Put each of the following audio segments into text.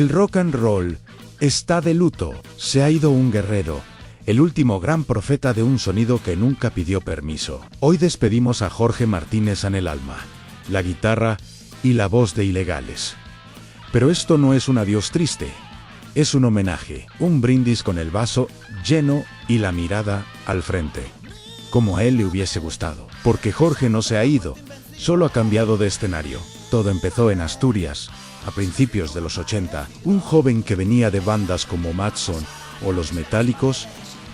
El rock and roll está de luto, se ha ido un guerrero, el último gran profeta de un sonido que nunca pidió permiso. Hoy despedimos a Jorge Martínez en el alma, la guitarra y la voz de Ilegales. Pero esto no es un adiós triste, es un homenaje, un brindis con el vaso lleno y la mirada al frente, como a él le hubiese gustado, porque Jorge no se ha ido, solo ha cambiado de escenario. Todo empezó en Asturias, a principios de los 80, un joven que venía de bandas como Madson o Los Metálicos,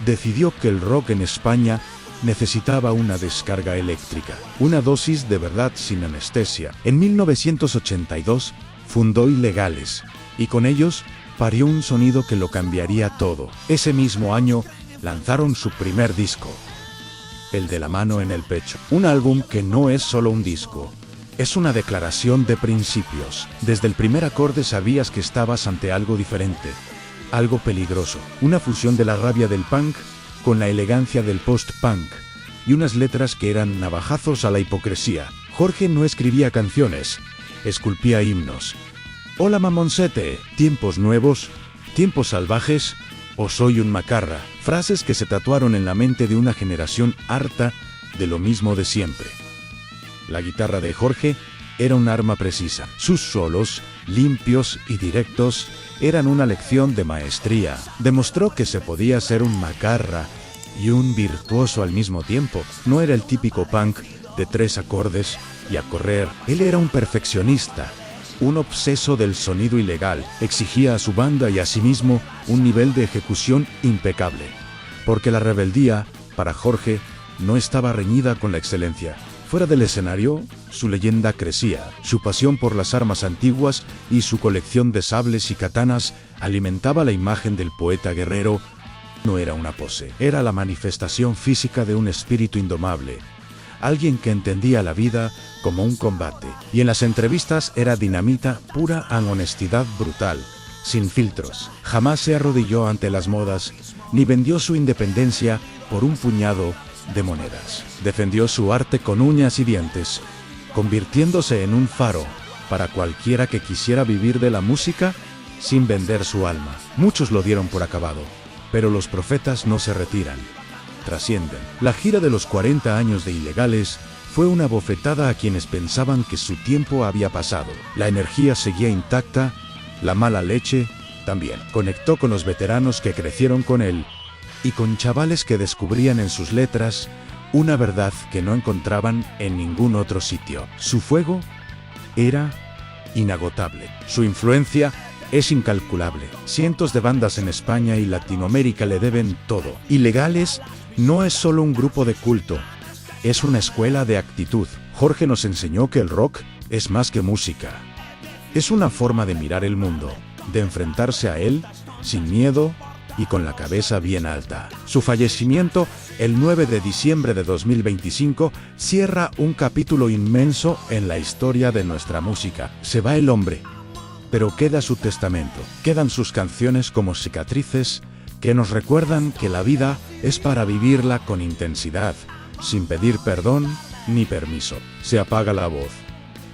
decidió que el rock en España necesitaba una descarga eléctrica, una dosis de verdad sin anestesia. En 1982 fundó Ilegales, y con ellos parió un sonido que lo cambiaría todo. Ese mismo año lanzaron su primer disco, el de La mano en el pecho, un álbum que no es solo un disco, es una declaración de principios. Desde el primer acorde sabías que estabas ante algo diferente, algo peligroso, una fusión de la rabia del punk con la elegancia del post-punk, y unas letras que eran navajazos a la hipocresía. Jorge no escribía canciones, esculpía himnos. Hola mamoncete, tiempos nuevos, tiempos salvajes, o soy un macarra, frases que se tatuaron en la mente de una generación harta de lo mismo de siempre. La guitarra de Jorge era un arma precisa. Sus solos, limpios y directos, eran una lección de maestría. Demostró que se podía ser un macarra y un virtuoso al mismo tiempo. No era el típico punk de 3 acordes y a correr. Él era un perfeccionista, un obseso del sonido ilegal. Exigía a su banda y a sí mismo un nivel de ejecución impecable. Porque la rebeldía, para Jorge, no estaba reñida con la excelencia. Fuera del escenario, su leyenda crecía. Su pasión por las armas antiguas y su colección de sables y katanas alimentaba la imagen del poeta guerrero. No era una pose, era la manifestación física de un espíritu indomable. Alguien que entendía la vida como un combate. Y en las entrevistas era dinamita pura en honestidad brutal, sin filtros. Jamás se arrodilló ante las modas, ni vendió su independencia por un puñado de monedas. Defendió su arte con uñas y dientes, convirtiéndose en un faro para cualquiera que quisiera vivir de la música sin vender su alma. Muchos lo dieron por acabado, pero los profetas no se retiran, trascienden. La gira de los 40 años de Ilegales fue una bofetada a quienes pensaban que su tiempo había pasado. La energía seguía intacta, la mala leche también. Conectó con los veteranos que crecieron con él, y con chavales que descubrían en sus letras una verdad que no encontraban en ningún otro sitio. Su fuego era inagotable. Su influencia es incalculable. Cientos de bandas en España y Latinoamérica le deben todo. Ilegales no es solo un grupo de culto, es una escuela de actitud. Jorge nos enseñó que el rock es más que música. Es una forma de mirar el mundo, de enfrentarse a él sin miedo y con la cabeza bien alta. Su fallecimiento, el 9 de diciembre de 2025, cierra un capítulo inmenso en la historia de nuestra música. Se va el hombre, pero queda su testamento. Quedan sus canciones como cicatrices que nos recuerdan que la vida es para vivirla con intensidad, sin pedir perdón ni permiso. Se apaga la voz,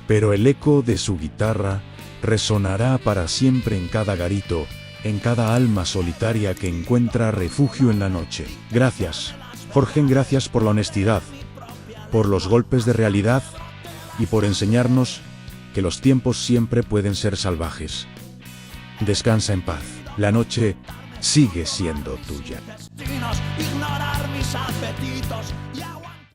pero el eco de su guitarra resonará para siempre en cada garito, en cada alma solitaria que encuentra refugio en la noche. Gracias, Jorge, gracias por la honestidad, por los golpes de realidad y por enseñarnos que los tiempos siempre pueden ser salvajes. Descansa en paz. La noche sigue siendo tuya. Ignorar mis apetitos.